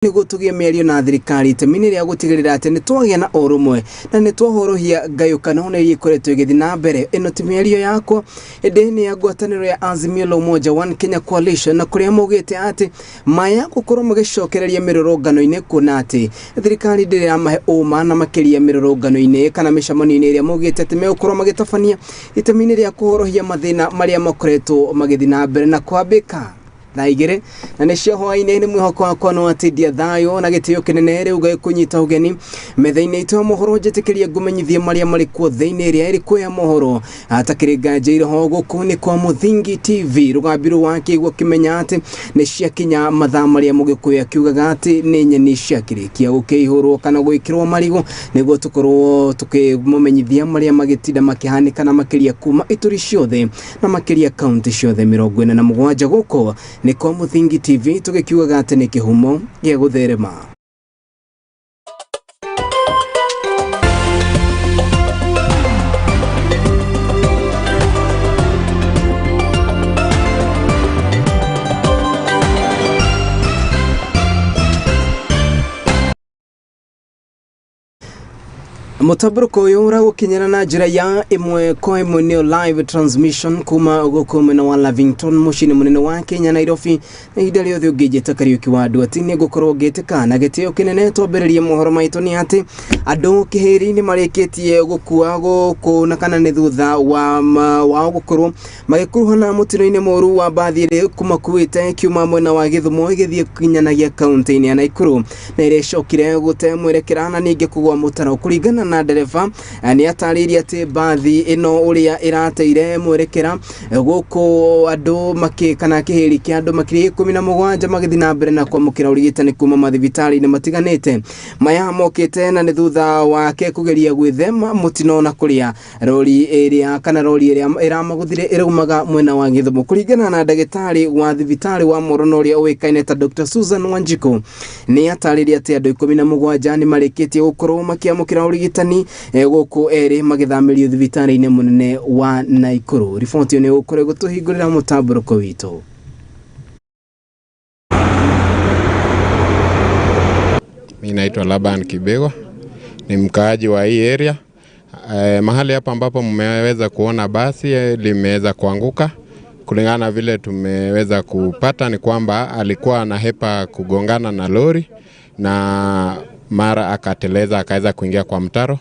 Niguo tugie mĩario na thirikari itemi-inĩ rĩa gũtigĩrĩra atĩ nĩ twagĩa na ũrũmwe na nĩ twahorohia ngayũkano na iria ikoretwo igĩthiĩ na mbere. Ĩno ti mĩario yakwa, ĩndĩ nĩ ya ngwatanĩro ya Azimio la Umoja One Kenya Coalition, na kũrĩa maugĩte atĩ maya gũkorwo magĩcokereria mĩrũrũngano-inĩ, kuona atĩ thirikari ndĩrĩ yamahe ũma na makĩria mĩrũrũngano-inĩ kana mĩcemanio-inĩ ĩrĩa maugĩte atĩ megũkorwo magĩtabania itemi-inĩ rĩa kũhorohia mathĩna marĩa makoretwo magĩthiĩ na mbere na kwambĩka na igere na nĩcio hwaĩ-inĩ nĩ mwĩhoko wakwa no atindia thayo na gĩtĩo kĩnene rĩu gĩkũnyita ũgeni metha-inĩ itũ mohoro njĩtĩkĩrie ngũmenyithie marĩa marĩ kuo thĩinĩ ĩrĩa ĩrĩ kuo ya mohoro atakĩrĩ nganja iroho gũkũ nĩ kwa Muthingi TV rũgambi rwa kĩiguo kĩmenya atĩ nĩ ciakinya mathaa marĩa Mũgĩkũyũ akiugaga atĩ nĩ nyeni ciakĩrĩkia gũkĩihũrwo kana gwĩkĩrwo marigũ nĩguo tũkorwo tũkĩmũmenyithia marĩa magĩtinda makĩhanĩka na makĩria kuma itũri ciothe na makĩria kaunti ciothe 47 gũkũ nĩ kwa Muthingi TV tũgĩkiugaga atĩ nĩ kĩhumo gĩa gũtherema. Mũtambuko ũyũ ũragũkinyĩra na njĩra ya ĩmwe kwa ĩmwe nĩ live transmission kuma gũkũ mwena wa Lavington mũciĩ mũnene wa Kenya Nairobi na ihinda rĩothe ũngĩnjĩta Kariuki wa Nduati nĩ ngũkorwo ngĩtĩka na gĩtĩo kĩnene twambĩrĩrie mohoro maitũ nĩ atĩ andũ kĩhĩri-inĩ marĩkĩtie gũkua gũkũ na kana nĩ thutha wa gũkorwo magĩkuruhana mũtino-inĩ mũru wa mbathi ĩrĩ kumakuĩte kiuma mwena wa Gĩthumo ĩgĩthiĩ kinyanagia kaunti-inĩ ya Naikuru na ĩrĩcokire gũte mwerekera na ningĩ kũgwa mũtaro kũringana na ndereba nĩ atarĩirie atĩ mbathi ĩno ũrĩa ĩrateire mwerekera gũkũ andũ kana kĩhĩri kĩa andũ makĩria 17 magĩthiĩ na mbere na kwamũkĩra ũrigitani kuma mathibitarĩ-inĩ matiganĩte maya mokĩte na nĩ thutha wake kũgeria gwĩthema mũtino na kũrĩa rori ĩrĩa ĩramagũthire ĩraumaga mwena wa Gĩthumo kũringana na ndagĩtarĩ wa thibitarĩ wa Morono ũrĩa ũĩkaine ta Dr. Susan Wanjiku nĩ atarĩirie atĩ andũ 17 nĩ marĩkĩtie gũkorwo makĩamũkĩra ũrigitani gũkũ erĩ magĩthamĩrio thibitarĩ-inĩ mũnene wa Naikuru. Riboti nĩ gũkorwo gũtũhingũrĩra mũtambuko witũ. Mimi naitwa Laban Kibego, ni mkaaji wa hii area. Mahali hapa ambapo mmeweza kuona basi limeweza kuanguka. Kulingana vile tumeweza kupata ni kwamba alikuwa anahepa kugongana na lori na mara akateleza akaweza kuingia kwa mtaro,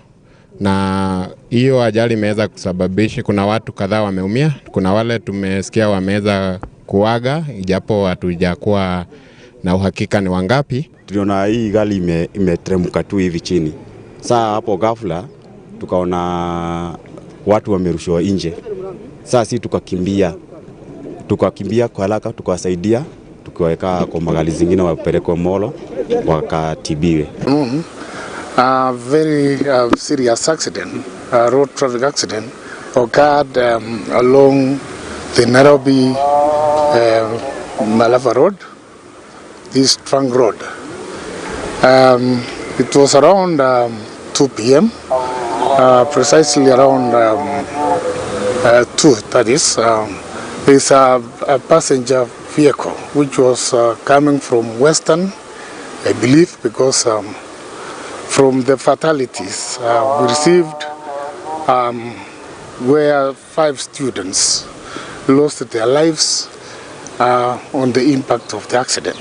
na hiyo ajali imeweza kusababisha kuna watu kadhaa wameumia. Kuna wale tumesikia wameweza kuaga ijapo hatujakuwa na uhakika ni wangapi. Tuliona hii gari imeteremka tu hivi chini. Saa hapo ghafla tukaona watu wamerushwa nje. Saa si tukakimbia kwa haraka tukawasaidia, tukaweka kwa magari zingine wapelekwe Molo wakatibiwe. Very serious accident, road traffic accident occurred along the Nairobi Malava Road, this trunk road. It was around 2 p.m. Precisely around 2, that is. There's a passenger vehicle which was coming from Western, I believe, because from the fatalities we received where 5 students lost their lives on the impact of the accident.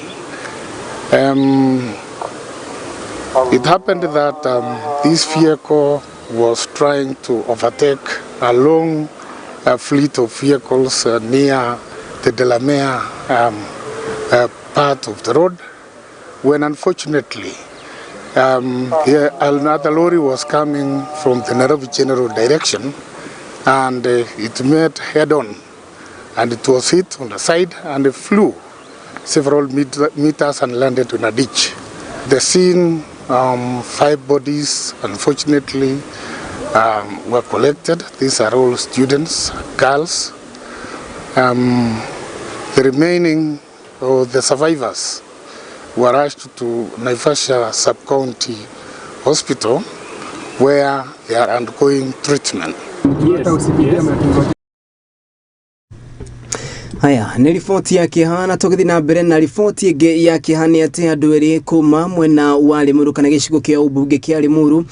It happened that this vehicle was trying to overtake a long fleet of vehicles near the Delamere part of the road, when unfortunately another lorry was coming from the Nairobi General direction, and it met head-on, and it was hit on the side and it flew several meters and landed in a ditch. The scene, 5 bodies unfortunately were collected. These are all students, girls. The remaining, the survivors, were rushed to Naivasha Sub-County Hospital where they are undergoing treatment. Haya, ni riboti ya kihana tugithi na mbere na riboti ingi ya kihani ati andu eri kuma mwena wa Limuru kana gicigo kia ubunge kia Limuru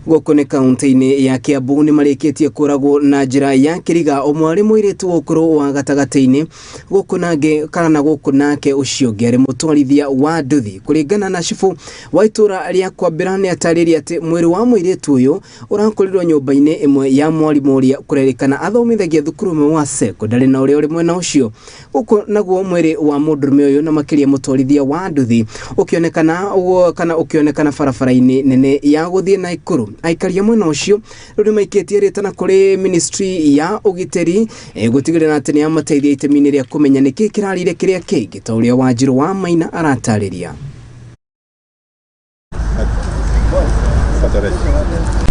goko ne kaunti-ini ya Kiambu ni marĩkĩtie kũragwo na njĩra ya kĩriga o mwarĩ mũirĩtu wa ũkũrũ wa gatagatĩ-inĩ gũkũ nake kana gũkũ nake ũcio ũngĩ arĩ mũtwarithia wa nduthi. Kũringana na cibu wa itũra rĩa Kwambĩra nĩ atarĩria atĩ mwĩrĩ wa mũirĩtu ũyũ ũrakorirwo nyũmba-inĩ ĩmwe ya mwarimũ ũrĩa kũrerĩkana athomithagia thukuru ũmwe wa secondary na ũrĩa ũrĩ mwena ũcio. Gũkũ naguo mwĩrĩ wa mũndũrũme ũyũ na makĩria mũtwarithia wa nduthi ũkĩonekana barabara-inĩ nene ya gũthiĩ Naikuru. Aikaria mwena ũcio rĩu maikĩtie rĩtana kũrĩ ministry ya ũgitĩri gũtigĩrĩra atĩ nĩ amateithia itemi-inĩ rĩa kũmenya nĩkĩ kĩrarire kĩrĩa kĩngĩ ta ũrĩa Wanjiru wa Maina aratarĩria.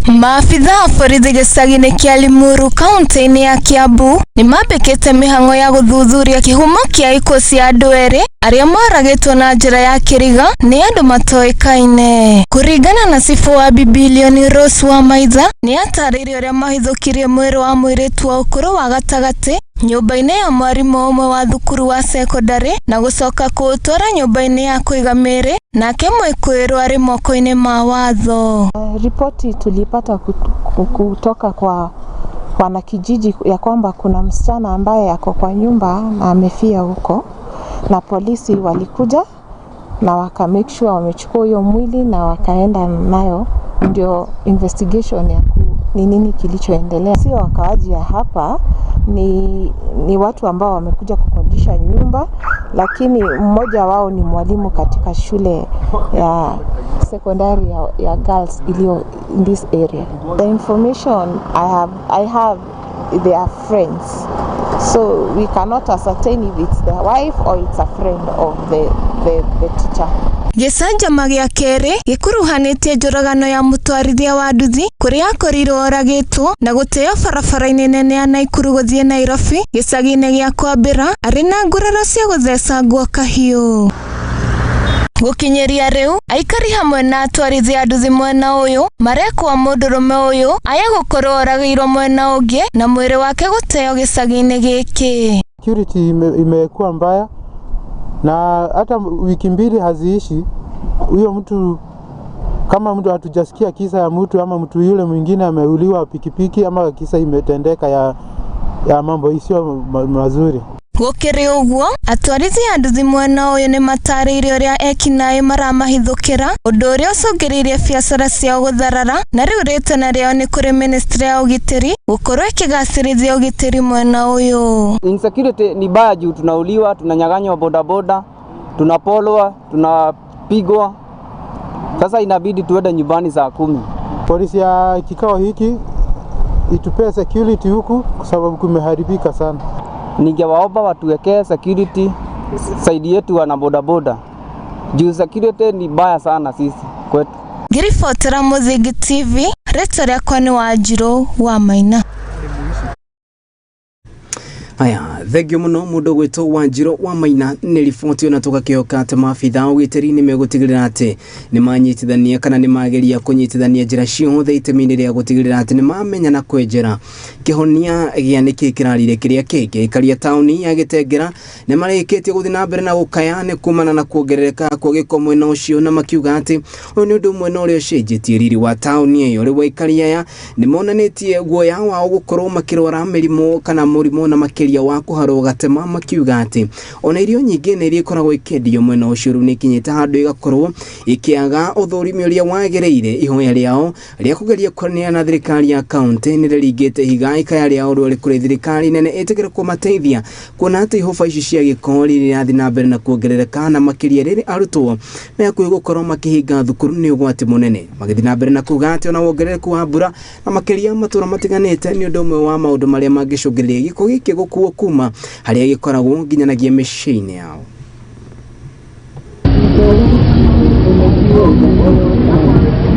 Maafitha a borithi gĩcagi-inĩ kĩa Limuru kaunti-inĩ ya Kiambu nĩ mambĩkĩte mĩhang'o ya gũthuthuria kĩhumo kĩa ikuũ cia andũ erĩ arĩa moragĩtwo na njĩra ya kĩriga nĩ andũ matoĩkaine. Kũringana na cibu wa Bibilioni Rose wa Maitha nĩ atarĩirie ũrĩa mahithũkirie mwĩrĩ wa mũirĩtu wa ũkũrũ wa gatagatĩ nyũmba-inĩ ya mwarimũ ũmwe wa thukuru wa secondary na gũcoka kũũtwara nyũmba-inĩ ya kũiga mĩĩrĩ nake mwĩkũĩrwo arĩ moko-inĩ ma watho. Ripoti tulipata kutoka kwa wanakijiji ya kwamba kuna msichana ambaye ako kwa nyumba na amefia huko, na polisi walikuja na waka make sure wamechukua hiyo mwili na wakaenda nayo, ndio investigation ya ni nini kilichoendelea. Sio wakaaji ya hapa, ni watu ambao wamekuja kukodisha nyumba, lakini mmoja wao ni mwalimu katika shule ya secondary ya girls iliyo in this area. The information I have they are friends, so we cannot ascertain if it's their wife or it's a friend of the teacher. Gĩcanjama gĩa kerĩ gĩkuruhanĩtie njũragano ya mũtwarithia wa nduthi kũrĩa akorirwo oragĩtwo na gũteo barabara-inĩ nene ya Naikuru gũthiĩ Nairobi gĩcagi-inĩ gĩa Kwambĩra arĩ na nguraro cia gũthecangwo kahiũ. Gũkinyĩria rĩu aikari hamwe na atwarithia a nduthi mwena ũyũ marekwo mũndũrũme ũyũ aya gũkorwo oragĩirwo mwena ũngĩ na mwĩrĩ wake gũteo gĩcagi-inĩ gĩkĩ. Security imekuwa mbaya na hata wiki mbili haziishi huyo mtu, kama mtu hatujasikia kisa ya mtu ama mtu yule mwingine ameuliwa pikipiki ama kisa imetendeka ya mambo isio mazuri. Gũkĩrĩ ũguo atwarithia a nduthi mwena ũyũ nĩ matarĩirie ũrĩa ekinaĩ maramahithũkĩra ũndũ ũrĩa ũcũngĩrĩirie biacara ciao gũtharara, na rĩu rĩtana rĩao nĩ kũrĩ ministry ya ũgitĩri gũkorwo ĩkĩgacĩrithia ũgitĩri mwena ũyũ. Insecurity ni baya juu tunauliwa, tunanyang'anywa bodaboda, tunapolwa, tunapigwa. Sasa inabidi tuende nyumbani saa 10. Polisi ya kikao hiki itupee security huku kwa sababu kumeharibika sana. Ningewaomba watuwekee security saidi yetu wana bodaboda. Juu security ni baya sana sisi kwetu. Ngiribotera Muthingi TV, rĩtwa rĩakwa nĩ Wanjiru wa Maina. Haya, thengio mũno mũndũ gwĩtwo Wanjiru wa Maina nĩ riboti ona tũgakĩoka atĩ maabitha ũgitĩri nĩ megũtigĩrĩra atĩ nĩ manyitithania kana nĩ mageria kũnyitithania njĩra ciothe itemi-inĩ rĩa gũtigĩrĩra atĩ nĩ mamenya na kwenjera kĩhonia gĩa nĩkĩ kĩrarire kĩrĩa kĩngĩ. Aikaria taũni ya Gĩtengera nĩ marĩkĩtie gũthiĩ na mbere na gũkaya nĩ kumana na kuongerereka kwa gĩko mwena ũcio, na makiuga atĩ ũyũ nĩ ũndũ ũmwe na ũrĩa ũcenjetie riri wa taũni ĩyo. Rĩu aikaria aya nĩ monanĩtie guoya wao gũkorwo makĩrwara mĩrimũ kana mũrimũ na makĩria wa kũharwo gatema, makiuga atĩ ona irio nyingĩ nĩ ikoragwo ikĩendio mwena ũcio rĩu nĩ ikinyĩte handũ igakorwo ikĩaga ũthũrimi ũrĩa wagĩrĩire. Ihoya rĩao rĩa kũgeria kũrania na thirikari ya kaunti nĩ rĩringĩte higa ikaya rĩao rĩrĩ kũrĩ thirikari nene ĩtĩkĩre kũmateithia kuona atĩ ihoba ici cia gĩko rĩrathiĩ na mbere na kuongerereka, na makĩria rĩrĩ arutwo mekuĩ gũkorwo makĩhinga thukuru nĩ ũgwati mũnene, magĩthiĩ na mbere na kuuga atĩ ona wongerereku wa mbura na makĩria matũra matiganĩte nĩ ũndũ ũmwe wa maũndũ marĩa mangĩcũngĩrĩria gĩko gĩkĩ gũkuo kuma harĩa gĩkoragwo nginyanagia mĩciĩ-inĩ yao.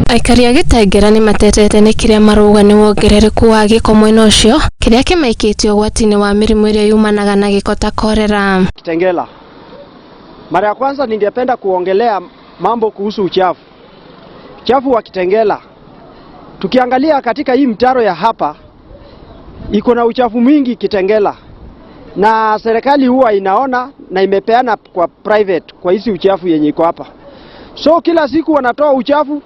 Aikari a Gĩtengera nĩ matetete nĩ kĩrĩa marauga nĩ wongerereku wa gĩko mwena ũcio kĩrĩa kĩmaikĩtio ũgwati-inĩ wa mĩrimũ ĩrĩa yumanaga na gĩko ta korera. Kitengela, mara ya kwanza ningependa kuongelea mambo kuhusu uchafu wa Kitengela. Tukiangalia katika hii mtaro ya hapa iko na uchafu mwingi Kitengela. na serikali huwa inaona na imepeana kwa private kwa hizi uchafu yenye iko hapa. So kila siku wanatoa uchafu,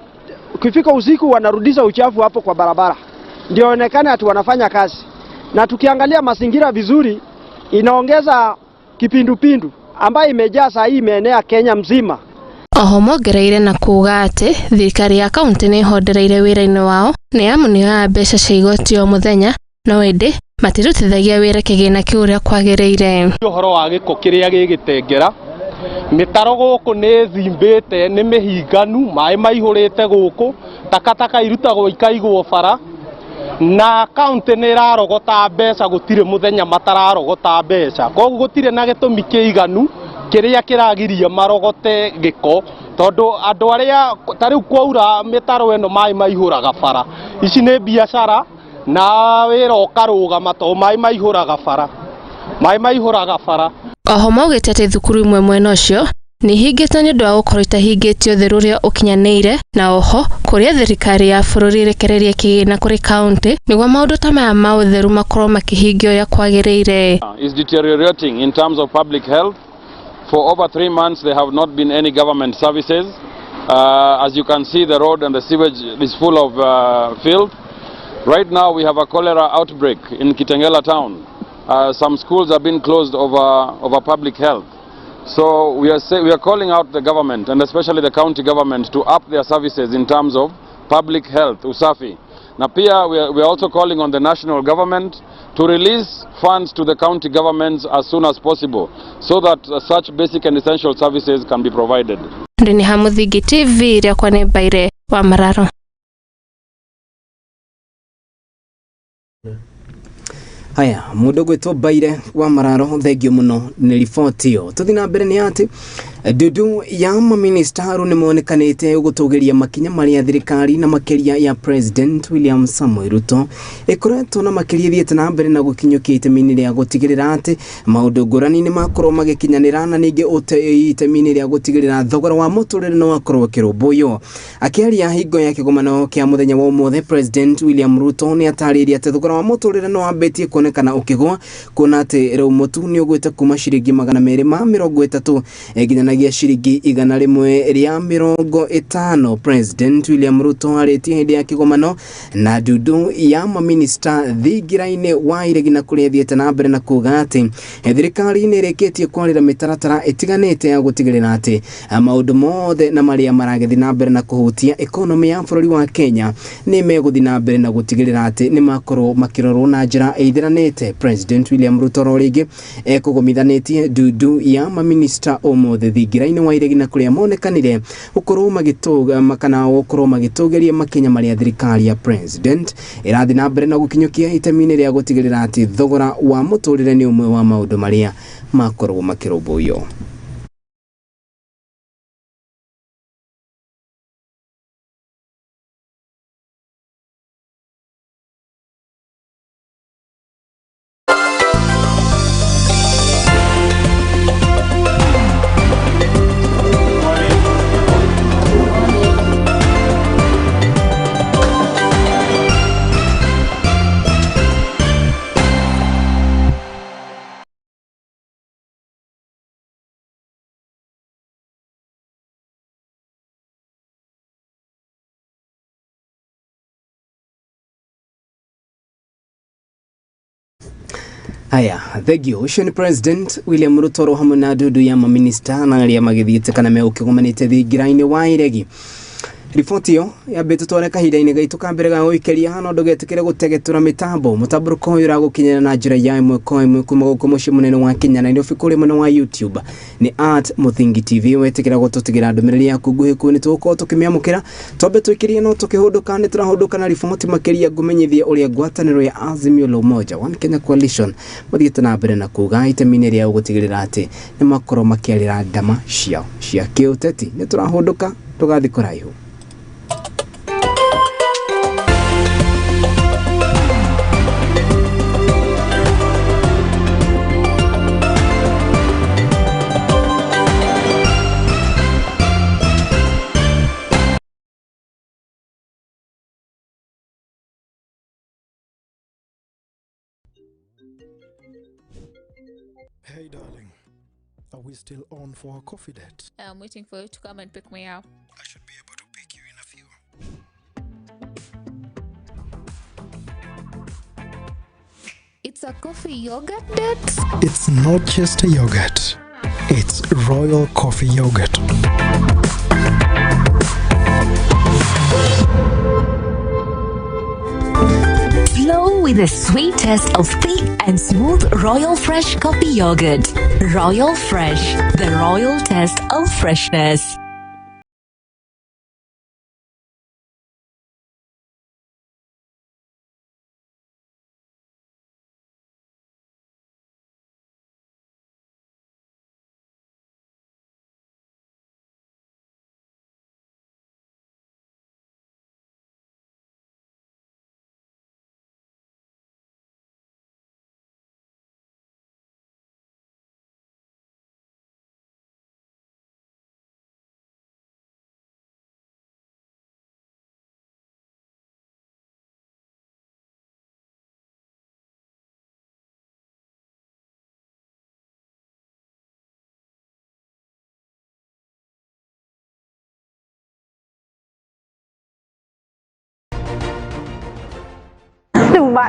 ukifika usiku wanarudisha uchafu hapo kwa barabara, ndio onekane ati wanafanya kazi. Na tukiangalia mazingira vizuri, inaongeza kipindupindu ambayo imejaa saa hii, imeenea Kenya mzima. Oho mongereire na kuuga ati thirikari ya kaunti ni hondereire wira-ini wao ni amu ni ya mbeca cia igoti o muthenya no indi matirutithagia wira kigina kiu uria kwagiriire. Uhoro wa giko kiria gigitengera mitaro guku ni thimbite ni mihinganu, mai maihurite guku, takataka irutagwo ikaigwo bara, na kaunti ni irarogota mbeca, gutire muthenya matararogota mbeca, koguo gutire na gitumi kiiganu kiria kiragiria marogote giko, tondu andu aria tariu kwaura mitaro eno mai maihuraga bara, ici ni biashara na wira ukarugama to mai maihuraga bara. Oho maugite ati thukuru imwe mwena ucio ni hingite ni ndu wa gukorwo itahingitio utheru uria ukinyaniire, na oho kuria thirikari ya bururi irekererie kigina kuri kaunti niguo maundu ta maya ma utheru makorwo makihingio uria kwagiriire. Is deteriorating in terms of public health. For over 3 months there have not been any government services. As you can see, the road and the sewage is full of filth. Right now we have a cholera outbreak in Kitengela town. Some schools have been closed over public health. So we are calling out the government, and especially the county government, to up their services in terms of public health, usafi. Na pia we are also calling on the national government to release funds to the county governments as soon as possible so that such basic and essential services can be provided. Ndini ha Muthingi TV ria kwa ne baire wa Mararo. Haya, mundu gwitwo Baire wa Mararo, thengio muno ni riboti yo. Tuthi na mbere ni ati Dudu ya maministaru ni monekanite gutugiria makinya maria thirikari na makiria ya President William Samoei Ruto ikoretwo na makiria thiete na mbere na gukinyukia itemi ria gutigirira ati maundu ngurani ni makorwo magikinyanira na ningi itemi ria gutigirira thogora wa muturire no akorwo kirumbuyo. Akiaria hingo ya kigomano kia muthenya wa umothe, President William Ruto ni atariria ati thogora wa muturire no ambetie kuonekana ukigwa, kuona ati riu mutu ni ugwite kuma ciringi 230 nginya shiringi 150. President William Ruto aritie hindi ya kigomano na Dudu ya maminista thigiraine wa iregina kuria thiete na mbere na kuga ati thirikari ni ireketie kwarira mitaratara itiganite ya gutigirira ati maundu mothe na maria maragethi na mbere na kuhutia economy ya bururi wa Kenya ni meguthi na mbere na gutigirira ati ni makorwo makirorwo na njira ithiranite. President William Ruto roringi ekugomithanetie Dudu ya maminista omothe thigiraine wa iregina kuria monekanire ukorwo magituga makana ukorwo magitugeria makinya maria thirikari ya President irathi na mbere na gukinyukia itemi ria gutigirira ati thogora wa muturire ni umwe wa maundu maria makorwo makirumbuyo. Haya, thegio ucio ni President William Ruto hamwe na Dudu ya maminista na aria magithiite kana me ukigomanite thigiraine wa iregi. Ripoti yo ya betu tore kahinda-ini gaitu kambere ga uikeria hano ndugetikire gutegetura mitambo mutaburuko uyu ragukinyira na njira ya imwe kwa imwe kuma guku muci munene wa Kenya na ndio fikuri muno wa YouTube ni @Muthingi TV wetikira gututigira ndumiriri yaku nguhi ku ni tuko tukimiamukira tobe tuikirie no tukihuduka ni turahuduka na ripoti makiria gumenyithia uria ngwataniro ya Azimio la Umoja One Kenya Coalition mathiete na mbere na kuga itemi ria gutigirira ati ni makoro makiarira ndama cia kiuteti ni turahuduka tugathi kuraihu. Hey darling, are we still on for a coffee date? I'm waiting for you to come and pick me up. I should be able to pick you in a few. It's a coffee yogurt date? It's not just a yogurt, it's royal coffee yogurt. Flow with the sweet taste of thick and smooth Royal Fresh coffee yogurt. Royal Fresh, the royal taste of freshness.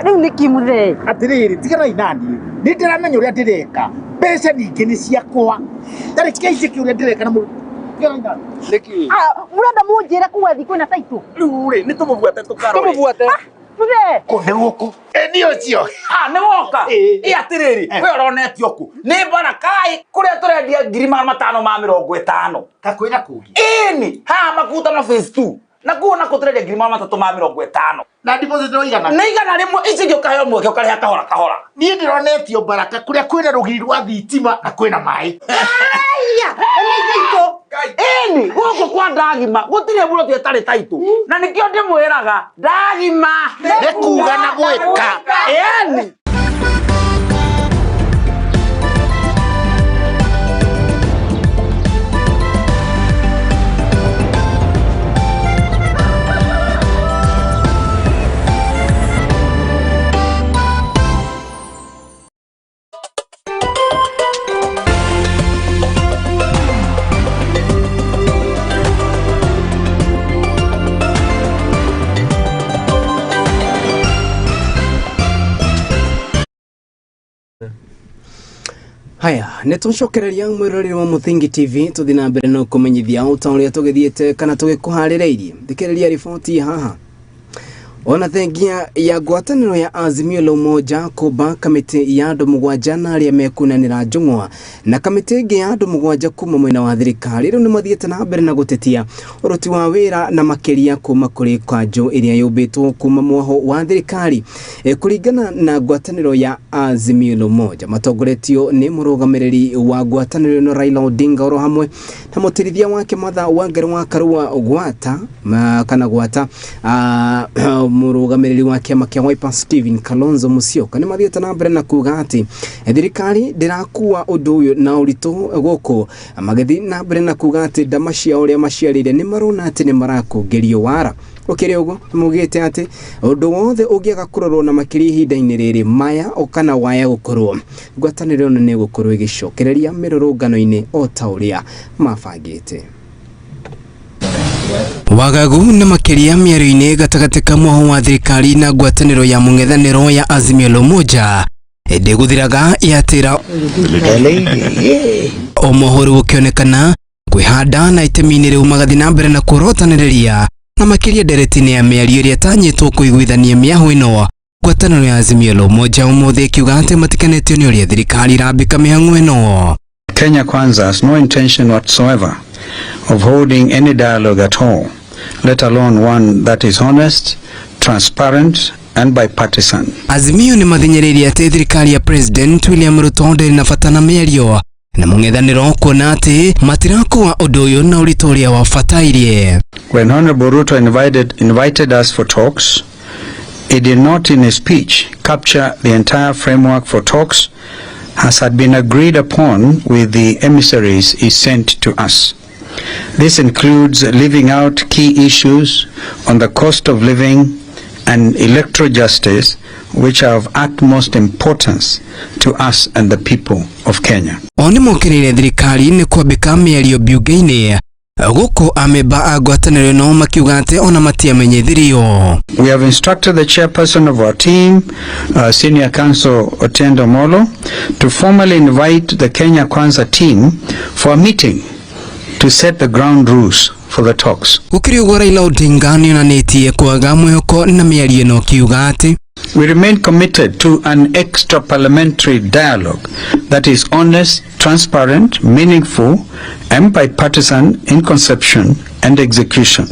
Riu niki muthe atiriri tigana inani ni ndiramenya uria ndireka mbeca ningi ni ciakwa ndari keice ki uria ndireka na mu tigana inani niki murenda munjira kuwa thiku na taitu riu ri ni tumubuate muthe kunde guku ni ucio ni woka atiriri we uronetio ku ni bana kai kuria turendia 550 kakwira kugi ni ha makuta na phase 2 na kuona kuturendia 350 na deposit no igana na igana rimwe ici gyo kahe mweke ukareha kahora ni ndironetio baraka kuria kwina rugiri rwa thitima na kwina mai aya ni goko kwa ndagima gutire buro tietari taitu na nikio ndimwiraga ndagima nikuga na gwika ni Haya, netucokereria mwiroreri wa Muthingi TV tuthi na mbere no kumenyithia utaũria tugithiete kana tugikuharireirie thikiriria riboti haha. Ona thengia ya ngwatanĩro ya Azimio la Umoja kuba kamiti ya andu 7 na aria mekunanira njung'wa na kamiti ingi ya andu 7 kuma mwena wa thirikari riu ni mathiete na mbere na gutetia uruti wa wira na makiria kuma kuri kanjo iria yubitwo kuma mwaho wa thirikari kuringana na ngwatanĩro ya Azimio la Umoja matongoretio ni murugamiriri wa ngwatanĩro no Raila Odinga oro hamwe na mutirithia wake Martha Wangari wa Karua gwata kana gwata murugamiriri wa kiama kia Wiper Stephen Kalonzo Musyoka ni mathiete na mbere na kuga ati thirikari ndirakuwa undu uyu na uritu goko magethi na mbere na kuga ati ndamacia uria maciarire ni marona ati ni marakungerio wara ukiri ugo mugite ati undu wothe ugiaga kurorwo na makiri ihinda-ini riri maya okana waya gukorwo ngwatanĩro no ne gukorwo igicokereria mirurungano-ini o ta uria mabangite. Wagagu na makiria miario-ini gatagati ka mwaho wa thirikari na ngwatanĩro ya mũng'ethanĩro ya Azimio la Umoja ndiguthiraga yatira o mohoro gukionekana kwihanda na itemi-ini riu magathi na mbere na kurotanĩrĩria na makiria nderetini ya miario iria tanyitwo kuiguithania miaho ino ngwatanĩro ya Azimio la Umoja umuthi kiuga ati matikanetio ni uria thirikari irambika mihang'o ino. Kenya Kwanza has no intention whatsoever of holding any dialogue at all, let alone one that is honest, transparent and bipartisan. Azimio ni mathinyĩrĩirie ati thirikari ya President William Ruto ndĩrĩ na bata na mĩario na mũng'ethanĩro kuona ati matirakuwa ũndũ ũyũ na ũritũ ũrĩa wabatairie. When Honorable Ruto invited us for talks, he did not in his speech capture the entire framework for talks as had been agreed upon with the emissaries he sent to us. This includes leaving out key issues on the cost of living and electoral justice, which are of utmost importance to us and the people of Kenya. Oni mokerere thirikari ni kwambika miario biunge-ini guko ameba agwataniro no makiuga ati ona matiamenyithirio. We have instructed the chairperson of our team, Senior Counsel Otiendo Molo, to formally invite the Kenya Kwanza team for a meeting to set the ground rules for the talks. Gukiriugwa Raila Odinga nionanetie kwaga mwihoko na miario no kiuga ati we remain committed to an extra parliamentary dialogue that is honest, transparent, meaningful, and bipartisan in conception and execution.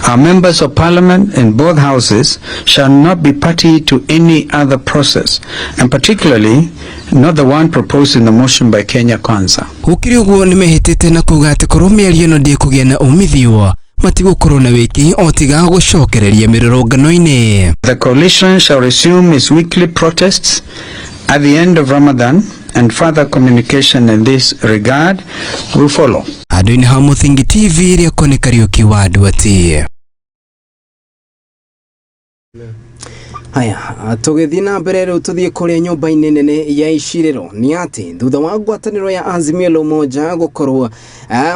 Our members of parliament in both houses shall not be party to any other process, and particularly not the one proposed in the motion by Kenya Kwanza. Gukiriugwa nimehitite na kuga ati korwo miario no ndikugia na umithio matigukorwo na wiki otiga gucokereria mirorongano-ini. The coalition shall resume its weekly protests at the end of Ramadan, and further communication in this regard will follow. Adwini ha Muthingi TV ria kone Kariuki wa Nduati. Haya, tugithi na mbere riu tuthie kuria nyumba-ini nene ya iciriro ni ati thutha wa ngwataniro ya Azimio la Umoja gukorwo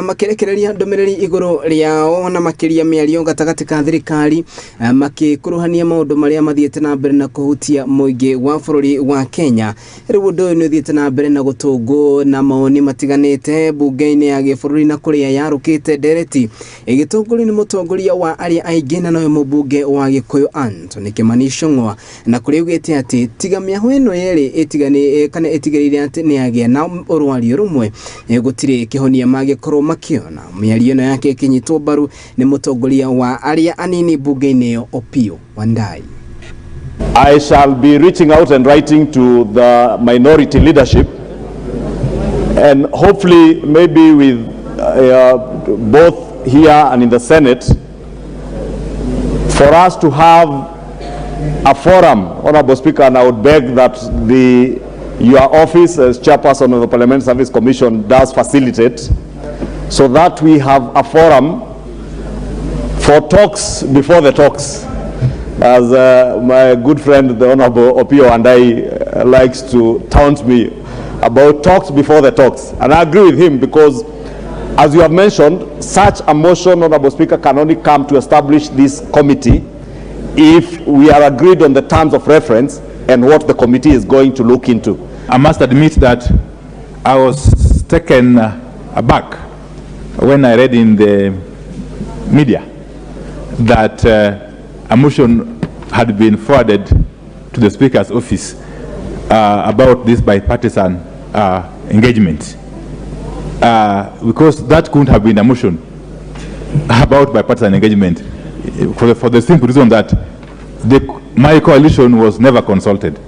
makirekereria ndomereri iguru riao na makiria miario gatagati ka thirikari makikuruhania maundu maria mathiete na mbere na kuhutia muingi wa bururi wa Kenya. Riu undu uyu ni uthiete na mbere na gutungu na maoni matiganite bunge-ini ya gibururi na kuria yarukite ndereti igitongorio ni mutongoria wa aria aingi na noyo mubunge wa Gikuyu Anthony Kimani Ichung'wa na kuriugite ati tiga miaho eno yeri itigani kana itigirire ati ni agia na urwari rumwe gutire kihonia magikorwo makiona miario eno yake kinyitwo baru ni mutongoria wa aria anini bunge-ini Opiyo Wandayi. I shall be reaching out and writing to the minority leadership, and hopefully maybe with both here and in the Senate, for us to have a forum, Honorable Speaker, and I would beg that your office as chairperson of the Parliamentary Service Commission does facilitate, so that we have a forum for talks before the talks. As my good friend, the Honorable Opiyo Wandayi likes to taunt me about talks before the talks. And I agree with him because, as you have mentioned, such a motion, Honorable Speaker, can only come to establish this committee if we are agreed on the terms of reference and what the committee is going to look into. I must admit that I was taken aback when I read in the media that a motion had been forwarded to the Speaker's office about this bipartisan engagement. Because that couldn't have been a motion about bipartisan engagement for the simple reason that my coalition was never consulted.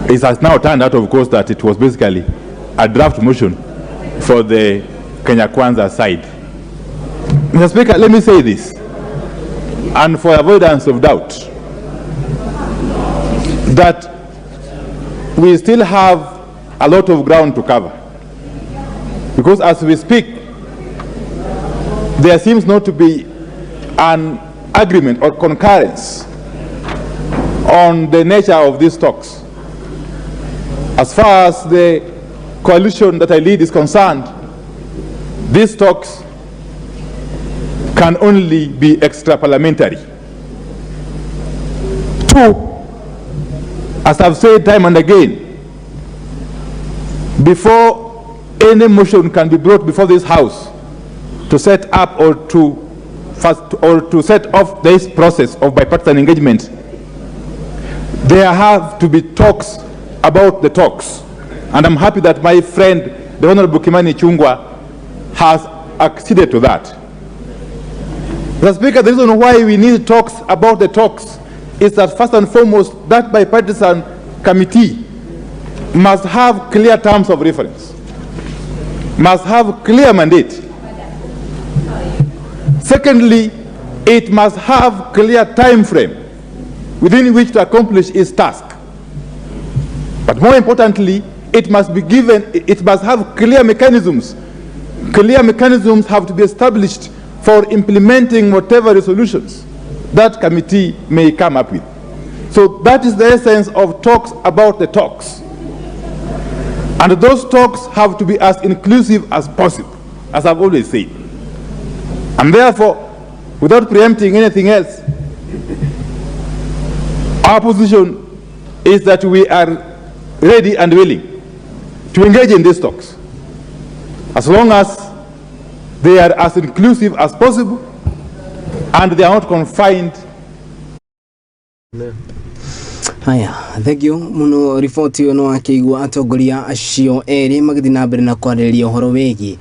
It has now turned out, of course, that it was basically a draft motion for the Kenya Kwanza side. Mr. Speaker, let me say this, and for avoidance of doubt, that we still have a lot of ground to cover. Because as we speak, there seems not to be an agreement or concurrence on the nature of these talks. As far as the coalition that I lead is concerned, these talks can only be extra-parliamentary. Two, as I've said time and again, before any motion can be brought before this House to set up or to set off this process of bipartisan engagement, there have to be talks about the talks. And I'm happy that my friend, the Honorable Kimani Ichung'wa, has acceded to that. Mr. Speaker, the reason why we need talks about the talks is that first and foremost, that bipartisan committee must have clear terms of reference, must have clear mandate. Secondly, it must have clear time frame within which to accomplish its task. But more importantly, it must have clear mechanisms. Clear mechanisms have to be established for implementing whatever resolutions that committee may come up with. So that is the essence of talks about the talks. And those talks have to be as inclusive as possible, as I've always said. And therefore, without preempting anything else, our position is that we are ready and willing to engage in these talks, as long as they are as inclusive as possible and they are not confined. Haya, thegio muno ripoti ono akigwa atongoria acio eri magithii na mbere na kwarĩrĩria ũhoro wĩgiĩ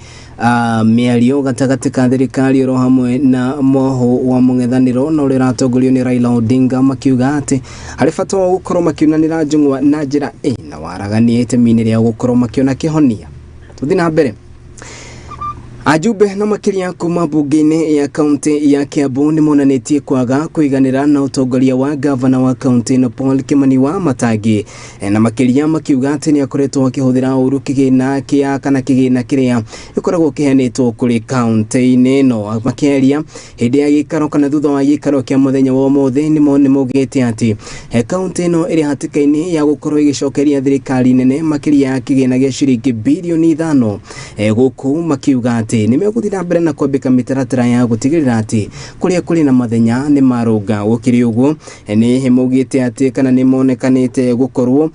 mĩario gatagatĩ ka thirikari oro hamwe na moho wa mũng'ethanĩro na ũrĩa ũratongorio nĩ Raila Odinga, makiuga atĩ harĩ bata wa gũkorwo makiunanĩra njũng'wa na njĩra ĩna waragania itemi-inĩ rĩa gũkorwo makiona kĩhonia. Tũthiĩ na mbere. Ajumbe na makiria kuma bunge-inĩ ya kaunti ya Kiambu nĩ monanĩtie kwaga kũiganĩra na ũtongoria wa gavana wa kaunti ĩno Paul Kimani wa Matangi, na makiria makiuga atĩ nĩ akoretwo akĩhũthĩra ũru kĩgĩna kĩrĩa gĩkoragwo kĩheanĩtwo kũrĩ kaunti-inĩ ĩno. Makĩaria hĩndĩ ya gĩikaro kana thutha wa gĩikaro kĩa mũthenya wa ũmũthĩ nĩ maugĩte atĩ kaunti ĩno ĩrĩ hatĩka-inĩ ya gũkorwo ĩgĩcokeria thirikari nene makĩria ya kĩgĩna gĩa ciringi birioni 5 gũkũ makiuga atĩ nĩ megũthiĩ na mbere na kwambĩka mĩtaratara ya gũtigĩrĩra atĩ kũrĩa kũrĩ na mathenya nĩ marũnga. Gũkĩrĩ ũguo nĩ maugĩte atĩ kana nĩ monekanĩte gũkorwo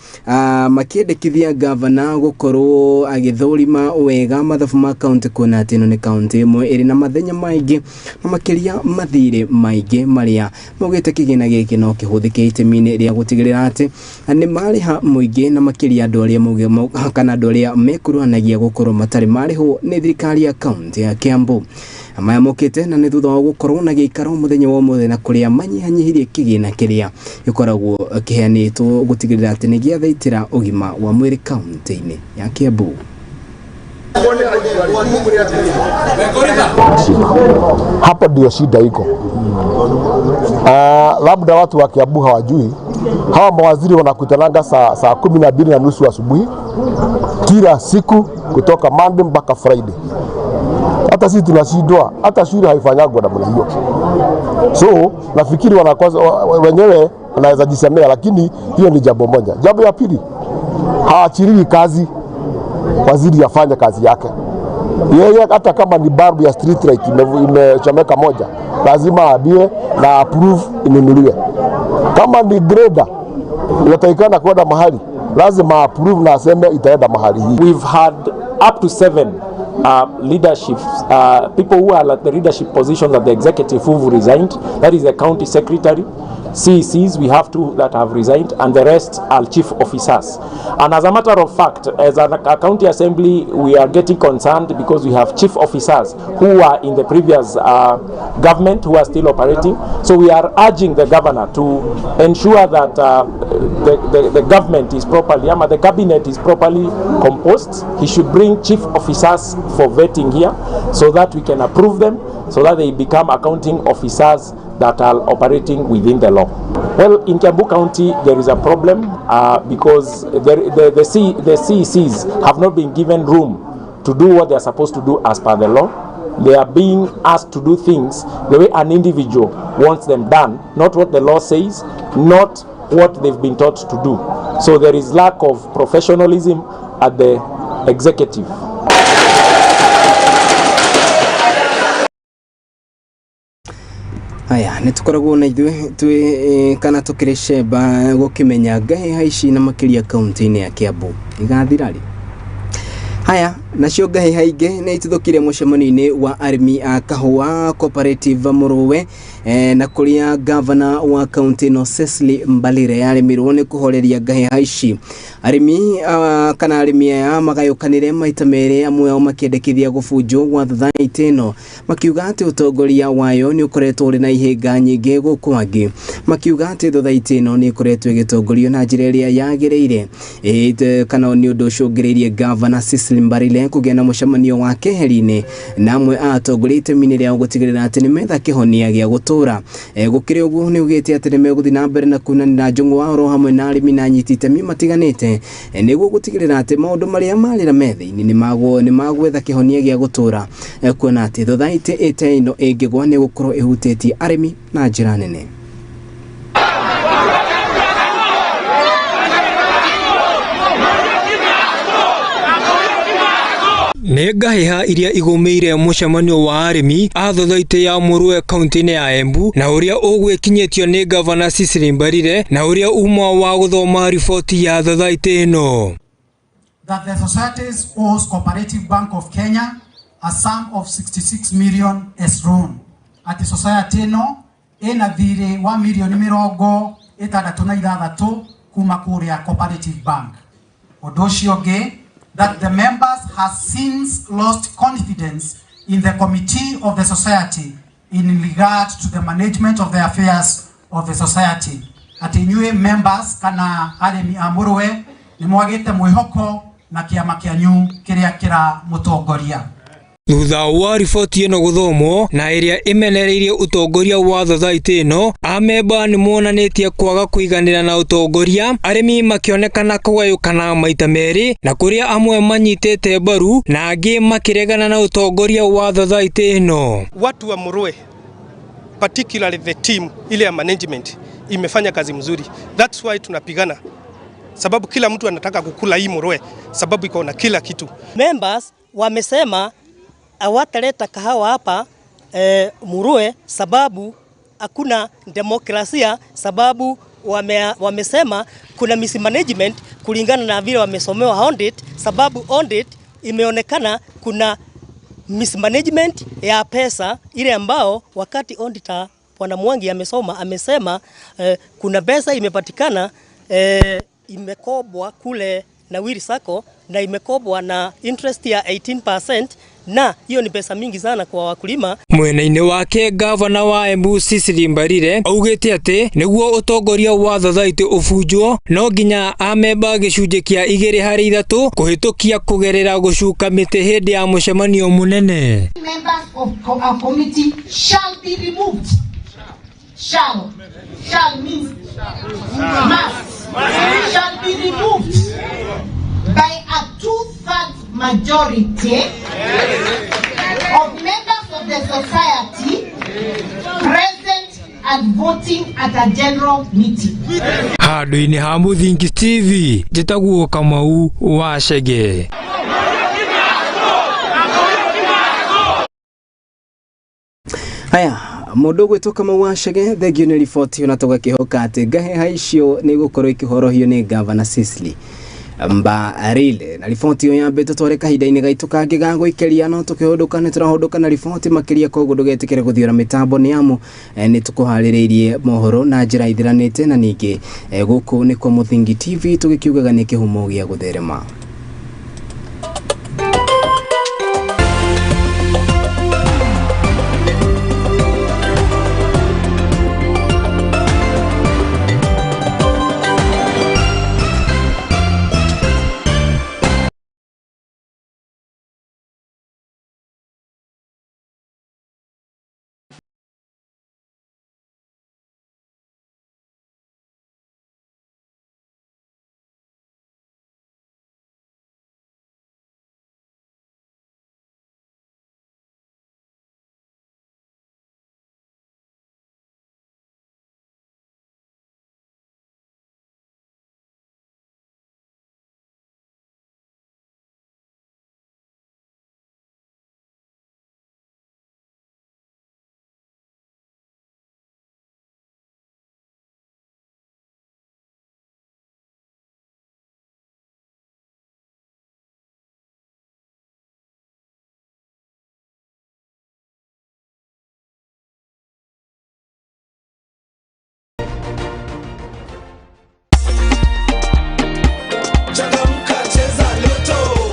makĩendekithia gavana gũkorwo agĩthũrima wega mathabu ma kaunti, kuona atĩ ĩno nĩ kaunti ĩmwe ĩrĩ na mathenya maingĩ na makĩria mathirĩ maingĩ marĩa maugĩte kĩgĩna gĩkĩ no kĩhũthĩke itemi-inĩ rĩa gũtigĩrĩra atĩ nĩ marĩha mũingĩ na makĩria andũ arĩa kana andũ arĩa mekuruhanagia gũkorwo matarĩ marĩhwo nĩ thirikari ya kaunti ya Kiambu. Maya mokĩte na nĩ thutha wa gũkorwo na gĩikaro mũthenya wa ũmũthĩ na kũrĩa manyihanyihirie kĩgĩna kĩrĩa gĩkoragwo kĩheanĩtwo gũtigĩrĩra atĩ nĩ gĩathaitĩra ũgima wa mwĩrĩ kaunti-inĩ ya Kiambu. Hapo ndio shida iko. Labda watu wa Kiambu hawajui, hawa mawaziri wanakutananga saa 12:30 asubuhi kila siku kutoka Monday mpaka Friday. Hata sisi tunashindwa, hata shule haifanyagwa namna hiyo. So nafikiri wenyewe wanaweza jisemea, lakini hiyo ni jambo moja. Jambo ya pili, haachiliwi kazi waziri afanye kazi yake. Yeye hata kama ni barbu ya street light imechomeka moja, lazima abiwe na approve inunuliwe. Kama ni grader inatakikana kwenda mahali, lazima approve na aseme itaenda mahali hii. We've had up to 7 leaderships, people who are at the leadership positions at the executive who've resigned. That is the county secretary, CECs, we have 2 that have resigned, and the rest are chief officers. And as a matter of fact, as a county assembly, we are getting concerned because we have chief officers who are in the previous government who are still operating. So we are urging the governor to ensure that the government is properly, the cabinet is properly composed. He should bring chief officers for vetting here so that we can approve them, so that they become accounting officers that are operating within the law. Well, in Kiambu County, there is a problem because the CECs have not been given room to do what they are supposed to do as per the law. They are being asked to do things the way an individual wants them done, not what the law says, not what they've been taught to do. So there is lack of professionalism at the executive. Haya, nĩtukoragwo na ithuĩ kana tũkĩrĩ cemba gũkĩmenya ngahĩha ici na makĩria kaunti-inĩ ya Kiambu igathira rĩ. Haya, nacio ngahĩha ingĩ nĩ ituthũkire mũcemanio-inĩ wa arĩmi a kahũa cooperative Mũrũwe na kũrĩa gavana wa kaunti ĩno Cecily Mbalire yarĩmirwo nĩ kũhoreria ngahĩha ici. Arĩmi kana arĩmi aya magayũkanire maita merĩ, amwe ao makĩendekithia gũbunjwo gwa thathaitĩ ĩno, makiuga atĩ ũtongoria wayo nĩ ũkoretwo ũrĩ na ihĩnga nyingĩ gũkũ angĩ. Makiuga atĩ thathaitĩ ĩno nĩ ĩkoretwo ĩgĩtongorio na njĩra ĩrĩa yagĩrĩire, kana nĩ ũndũ ũcio ũngĩrĩirie gavana Cecily Mbalire kũgĩa na mũcemanio wa keheri-inĩ na amwe a atongoria itemi-inĩ rĩao gũtigĩrĩra atĩ nĩ metha kĩhonia gĩa gũtũra. Gũkĩrĩ ũguo nĩ ugĩte atĩ nĩ megũthiĩ na mbere na kunanĩra njũng'wa oro hamwe na arĩmi na anyiti itemi matiganĩte nĩguo gũtigĩrĩra atĩ maũndũ marĩa marĩ metha-inĩ nĩ magwetha kĩhonia gĩa gũtũra, kuona atĩ thathaitĩ ĩta ĩno ĩngĩgwa nĩ gũkorwo ĩhutĩtie arĩmi na njĩra nene. Negahiha iria igumire mucemanio wa arimi a thothaite ya Murue kaunti-ini ya Embu na uria ugwikinyetio ni Governor Cecily Mbarire na uria umwa wa guthoma riboti ya thothaite ino. That the societies owes Cooperative Bank of Kenya a sum of 66 million as loan. Ati society ino ina thirĩ wa milioni 66 kuma kuria Cooperative Bank. Undu ucio ungi, that the members have since lost confidence in the committee of the society in regard to the management of the affairs of the society. Ati nyue members kana arimi a Murue ni mwagite mwihoko na kiama kianyu kiria kira mutongoria. Thutha wa riboti ino guthomwo na iria imenereirie utongoria wa thothaite ino, amemba ni monanitie kwaga kuiganira na utongoria, arimi makionekana kugayukana maita meri na kuria amwe manyitete mbaru na angi makiregana na utongoria wa thothaite ino. Watu wa Murue, particularly the team ile ya management imefanya kazi mzuri. That's why tunapigana. Sababu kila mtu anataka kukula hii Murue sababu iko na kila kitu. Members wamesema hawataleta kahawa hapa Murue sababu hakuna demokrasia, sababu wamesema kuna mismanagement kulingana na vile wamesomewa audit, sababu audit imeonekana kuna mismanagement ya pesa ile ambao wakati auditor Bwana Mwangi amesema kuna pesa imepatikana imekobwa kule na Wili Sacco na imekobwa na interest ya 18%, na hiyo ni pesa mingi sana kwa wakulima. Mwena-ini wake Governor wa Embu Cecily Mbarire augite ati niguo utongoria wa thothaite ufunjwo no nginya amemba gicunje kia 2/3 kuhitukia kugerera gucuka miti hindi ya mucemanio munene. Members of a committee shall be removed. Shall means must. Shall be removed by a 2/3 majority of members of the society present and voting at a general meeting. Handu-ini ha Muthingi TV, njitagwo Kamau wa Chege. Haya, mundu gwitwo wa Chege, thegio ni riboti ona tugakihoka ati ngaheha icio ni gukorwo ikihorohio ni Governor Cecily Mbarire. Na riboti yo yambite tware kahinda-ini gaitu kangi ga gwikeria no tukihunduka ni turahunduka na riboti makiria koguo ndugetikire guthiura mitambo ni amu ni tukuhaririirie mohoro na njira ithiranite na ningi guku ni kwa Muthingi TV tugikiugaga ni kihumo gia gutherema.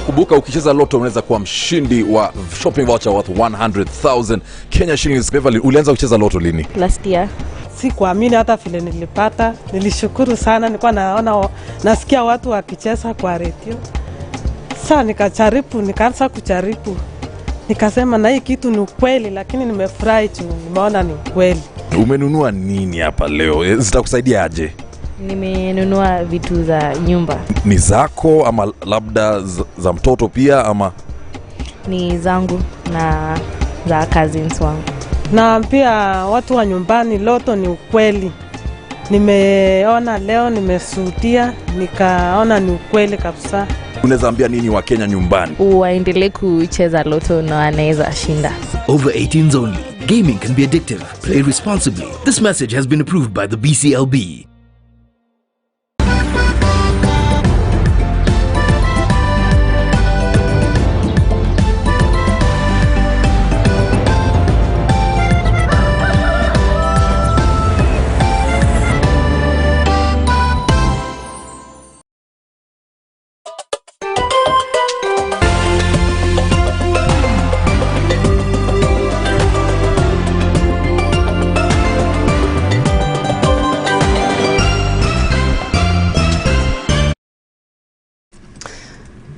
Kumbuka ukicheza loto unaweza kuwa mshindi wa shopping voucher worth 100,000 Kenya shillings. Beverly, ulianza kucheza loto lini? Last year. Sikuamini hata vile nilipata. Nilishukuru sana, nilikuwa nasikia watu wakicheza kwa radio. Sasa nikaanza kujaribu. Nikasema na hii kitu ni ukweli, lakini nimefurahi tu, nimeona ni ukweli. Umenunua nini hapa leo? Zitakusaidia aje? Nimenunua vitu za nyumba. Ni zako ama labda za mtoto pia ama? Ni zangu na za cousins wangu. Na pia watu wa nyumbani, loto ni ukweli. Nimeona leo, nimesudia, nikaona ni ukweli kabisa. Unaweza ambia nini wa Kenya nyumbani? Waendelee kucheza loto na wanaweza shinda. Over 18s only. Gaming can be addictive. Play responsibly. This message has been approved by the BCLB.